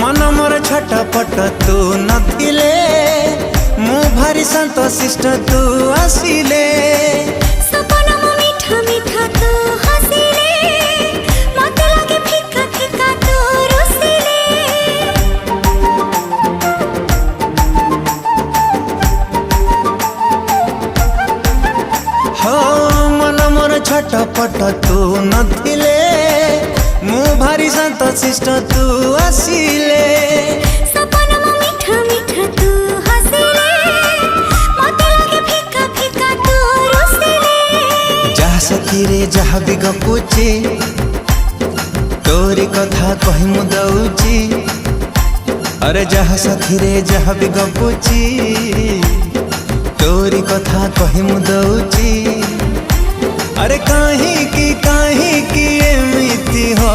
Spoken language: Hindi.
मन मोर छटपट तू नथिले मु भारी संतोषिष्ट तू आसिले सपना मो मीठा मीठा तू हसिले मते लागे फिका फिका तू रुसिले हो मन मोर छटपट तू नथिले मु भारी संतोषिष्ट तू आसिले सपना मो मीठा मीठा तू हसिले मते लागे फिका फिका तू रुसिले जहा सखी रे जहा भी गपुची तोरी कथा कहि मु दउची अरे जहा सखी रे जहा भी गपुची तोरी कथा कहि मु दउची अरे काहे की एमिति हो